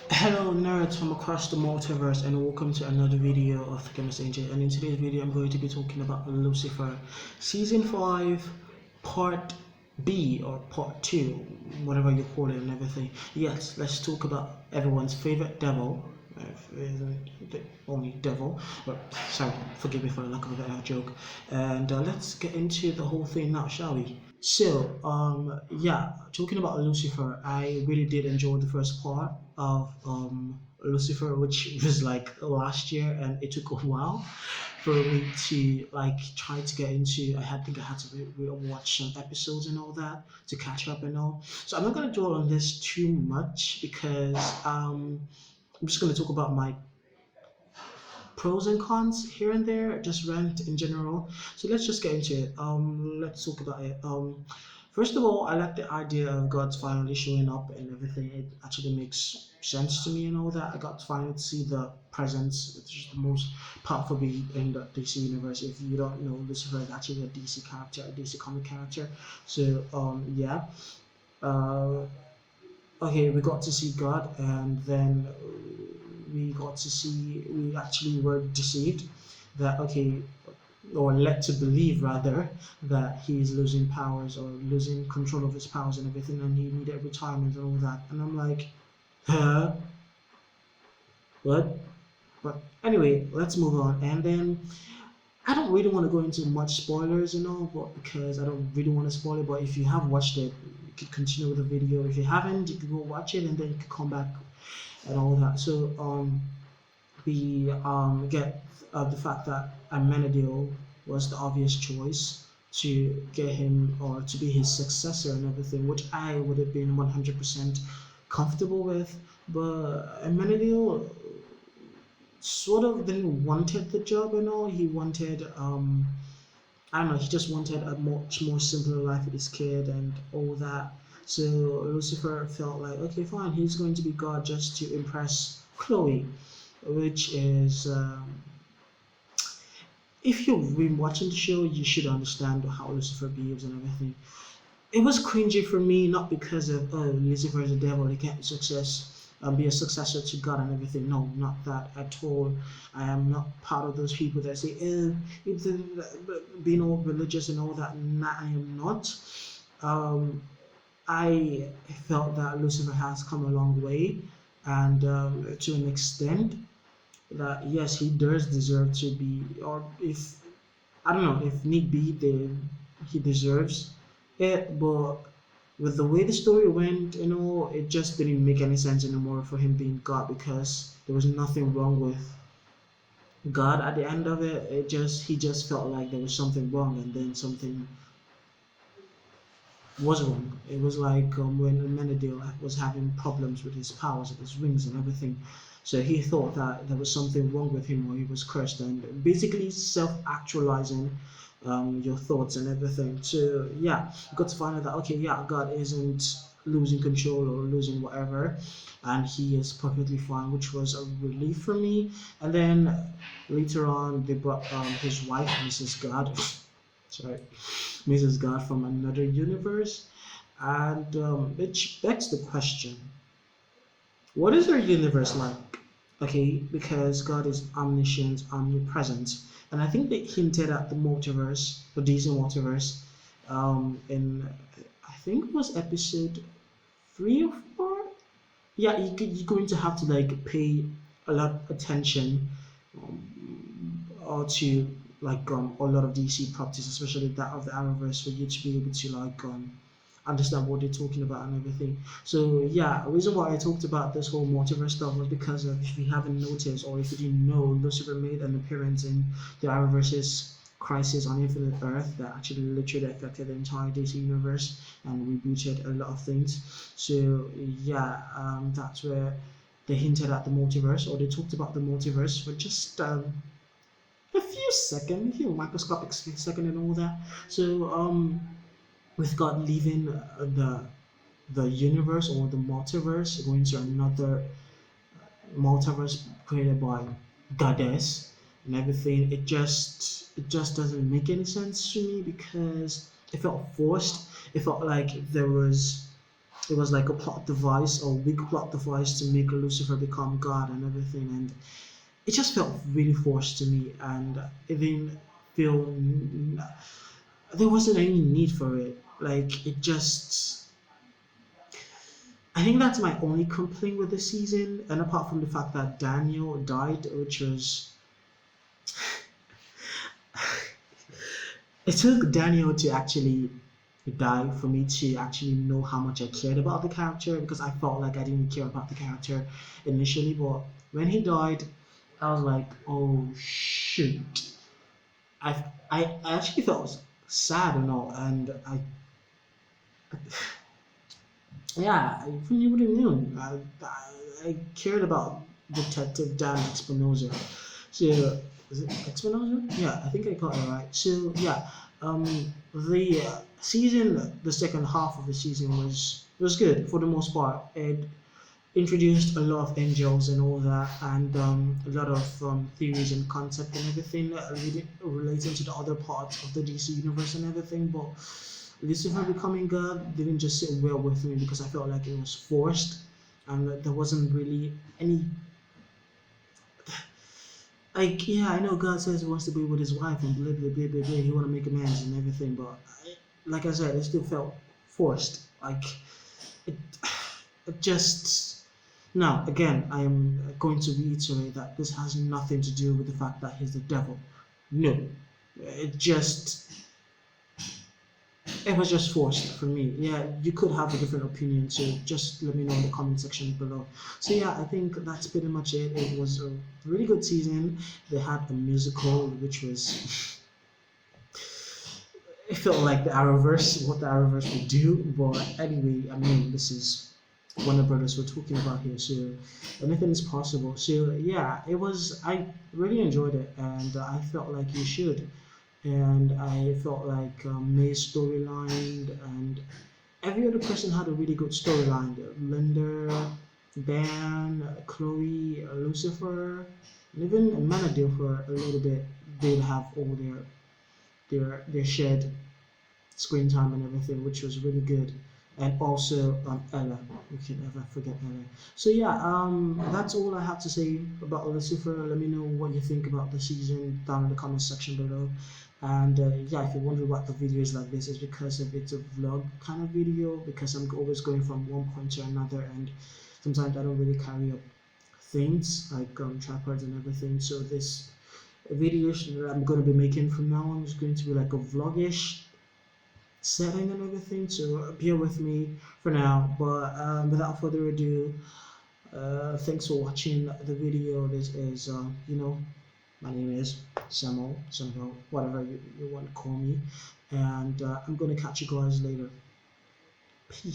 Hello nerds from across the multiverse and welcome to another video of the Chemist Angel, and in today's video I'm going to be talking about Lucifer Season 5 Part B or Part 2, whatever you call it and everything. Yes, let's talk about everyone's favorite devil. The only devil, but sorry, forgive me for the lack of a better joke. And let's get into the whole thing now, shall we? Yeah, talking about Lucifer, I really did enjoy the first part of Lucifer, which was like last year, and it took a while for me to like try to get into. I had to watch some episodes and all that to catch up and all. So I'm not gonna dwell on this too much because I'm just gonna talk about my pros and cons here and there, just Rant in general. So let's just get into it. Let's talk about it. First of all, I like the idea of God finally showing up and everything. It actually makes sense to me and all that. I got to finally see the presence, which is the most powerful being in the DC universe. If you don't know, Lucifer is actually a DC character, a DC comic character. So yeah. Uh, okay, we got to see God, and then we actually were deceived that, okay, or led to believe rather, that he's losing powers or losing control of his powers and everything, and he needed retirement and all that. And I'm like, huh? What? But anyway, let's move on. And then I don't really want to go into much spoilers and all, but because I don't really want to spoil it. But if you have watched it, you could continue with the video. If you haven't, you can go watch it and then you can come back and all that. So we get the fact that Amenadiel was the obvious choice to get him or to be his successor and everything, which I would have been 100% comfortable with. But Amenadiel sort of didn't wanted the job and all. He wanted I don't know. He just wanted a much more simpler life with his kid and all that. So Lucifer felt like, okay, fine, he's going to be God just to impress Chloe, which is, if you've been watching the show, you should understand how Lucifer behaves and everything. It was cringy for me, not because of, oh, Lucifer is a devil, he can't be a successor to God and everything. No, not that at all. I am not part of those people that say, it's being all religious and all that. Nah, I am not. Um, I felt that Lucifer has come a long way, and to an extent that yes, he does deserve to be, or if I don't know, if need be, then he deserves it. But with the way the story went, it just didn't make any sense anymore for him being God, because there was nothing wrong with God at the end of it. He just felt like there was something wrong, and then something was wrong. It was like when Menadil was having problems with his powers, with his rings and everything. So he thought that there was something wrong with him, or he was cursed, and basically self-actualizing your thoughts and everything. So yeah, you got to find out that, okay, yeah, God isn't losing control or losing whatever, and he is perfectly fine, which was a relief for me. And then later on, they brought his wife, Mrs. God. Sorry, Mrs. God from another universe, and which begs the question: what is our universe like? Okay, because God is omniscient, omnipresent, and I think they hinted at the multiverse, the DC multiverse, in I think it was episode 3 or 4. Yeah, you're going to have to like pay a lot of attention, or to like a lot of DC properties, especially that of the Arrowverse, for you to be able to like understand what they're talking about and everything. So yeah, the reason why I talked about this whole multiverse stuff was because of, if you haven't noticed or if you didn't know, Lucifer made an appearance in the Arrowverse's Crisis on Infinite Earth that actually literally affected the entire DC universe and rebooted a lot of things. So yeah, that's where they hinted at the multiverse, or they talked about the multiverse for just a few seconds, a few microscopic second and all that. So with God leaving the universe or the multiverse, going to another multiverse created by goddess and everything, it just doesn't make any sense to me, because it felt forced. It felt like there was it was like a plot device or big plot device to make Lucifer become God and everything, and it just felt really forced to me, and it didn't feel there wasn't any need for it. Like it just, I think that's my only complaint with the season, and apart from the fact that Daniel died, which was, it took Daniel to actually die for me to actually know how much I cared about the character, because I felt like I didn't care about the character initially, but when he died, I was like, oh shoot. I actually felt sad and all, and yeah, I really would have known. I cared about Detective Dan Espinosa. So, is it Espinosa? Yeah, I think I got it right. So, yeah, the season, the second half of the season was good for the most part. It introduced a lot of angels and all that, and a lot of theories and concept and everything relating to the other parts of the DC universe and everything. But Lucifer becoming God didn't just sit well with me because I felt like it was forced, and that there wasn't really any. Like, yeah, I know God says he wants to be with his wife and blah blah blah blah blah. He want to make amends and everything, but like I said, it still felt forced. Like it, it just. Now, again, I am going to reiterate that this has nothing to do with the fact that he's the devil. No, it just, it was just forced for me. Yeah, you could have a different opinion, so just let me know in the comment section below. So yeah, I think that's pretty much it. It was a really good season. They had a musical, which was, it felt like the Arrowverse, what the Arrowverse would do. But anyway, I mean, this is Warner Brothers we're talking about here, so anything is possible. So yeah, it was. I really enjoyed it, and I felt like you should. And I felt like May's storyline and every other person had a really good storyline. Linda, Dan, Chloe, Lucifer, and even Manadil for a little bit did have all their shared screen time and everything, which was really good. And also Ella, we can never forget Ella. So yeah, that's all I have to say about Lucifer. Let me know what you think about the season down in the comment section below. And yeah, if you're wondering what the video is like this, is because of it's a vlog kind of video, because I'm always going from one point to another, and sometimes I don't really carry up things like tripods and everything. So this video that I'm going to be making from now on is going to be like a vlogish setting and everything, so bear with me for now. But without further ado, thanks for watching the video. This is my name is Samuel, whatever you want to call me, and I'm gonna catch you guys later. Peace.